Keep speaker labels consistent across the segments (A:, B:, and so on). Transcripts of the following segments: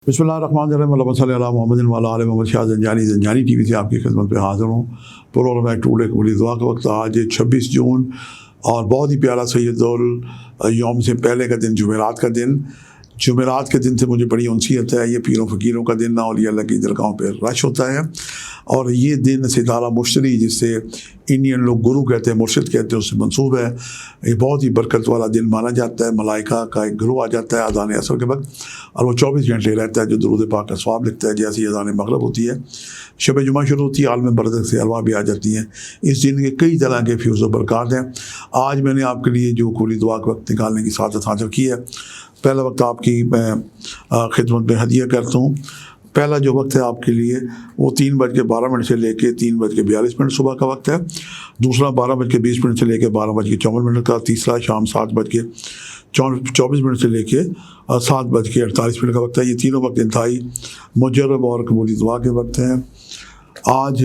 A: बिस्मिल्लाहिर्रहमानिर्रहीम अल्लाहुम्मा सल्लि अला मुहम्मदिन व अला आलि मोहम्मद। शाह ज़ंजानी टीवी से आपकी खिदमत पे हाज़िर हूँ। प्रोग्राम है टुडे कबूली दुआ का वक्त। आज 26 जून और बहुत ही प्यारा सैयदुल यौम से पहले का दिन जुमेरात का दिन। जुमेरात के दिन से मुझे बड़ी उनसीयत है। ये पीरों फ़कीरों का दिन, औलिया अल्लाह की दरगाहों पर रश होता है और ये दिन सितारा मुश्तरी, जिससे इंडियन लोग गुरु कहते हैं, मुर्शिद कहते हैं, उससे मंसूब है। ये बहुत ही बरकत वाला दिन माना जाता है। मलाइका का एक ग्रुह आ जाता है अज़ान असर के वक्त और वो 24 घंटे रहता है, जो दुरूद पाक का सवाब लिखता है। जैसे ही अज़ान मग़रिब होती है, शब जुमा शुरू होती है, आलम बरज़ख से अरवाह भी आ जाती हैं। इस दिन के कई तरह के फ्यूज़ व बरक़ात हैं। आज मैंने आपके लिए जो कबूली दुआ का वक्त निकालने की सादत हासिल की है। पहला वक्त आपकी मैं खिदमत में हदिया करता हूँ। पहला जो वक्त है आपके लिए वो 3:12 से लेके 3:42 सुबह का वक्त है। दूसरा 12:20 से लेके 12:54 का। तीसरा शाम 7:24 से लेके 7:48 का वक्त है। ये तीनों वक्त इंतहाई मुजर्रब और कबूली दुआ के वक्त हैं। आज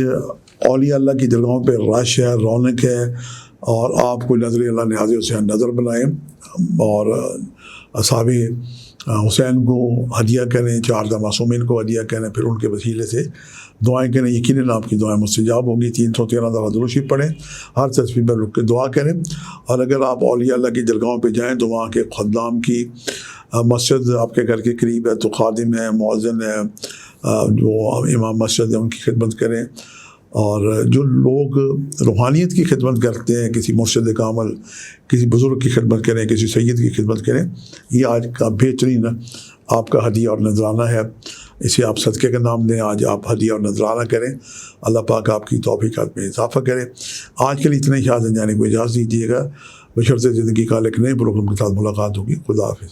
A: औलिया अल्लाह की दरगाहों पे रश है, रौनक है और आपको नज़र अल्लाह नियाज़ हुसैन नज़र बनाएँ और असहाबे हुसैन को हदिया करें, 4 मासूमीन को हदिया करें, फिर उनके वसीले से दुआएं करें। यकीनन आपकी दुआएं मुस्तजाब होंगी। 313 दफ़ा दुरूद शरीफ पढ़ें, हर तस्बीह पर रुक के दुआ करें। और अगर आप औलिया अल्लाह की दरगाहों पे जाएं तो वहाँ के ख़ुद्दाम की मस्जिद आपके घर के करीब है तो खादिम है, मुअज़्ज़िन है, जो इमाम मस्जिद है, उनकी खिदमत करें। और जो लोग रूहानियत की खिदमत करते हैं, किसी मुर्शिद कामिल, किसी बुज़ुर्ग की खिदमत करें, किसी सैयद की खिदमत करें, ये आज का बेहतरीन आपका हदिया और नजराना है। इसे आप सदक़े का नाम दें। आज आप हदिया और नजराना करें। अल्लाह पाक आपकी तौफ़ीक़ात में इजाफ़ा करे। आज के लिए इतने ही। शाह ज़ंजानी को इजाज़त दीजिएगा। बशर्ते ज़िंदगी का एक नए प्रोग्राम के साथ मुलाकात होगी। खुदा हाफ़िज़।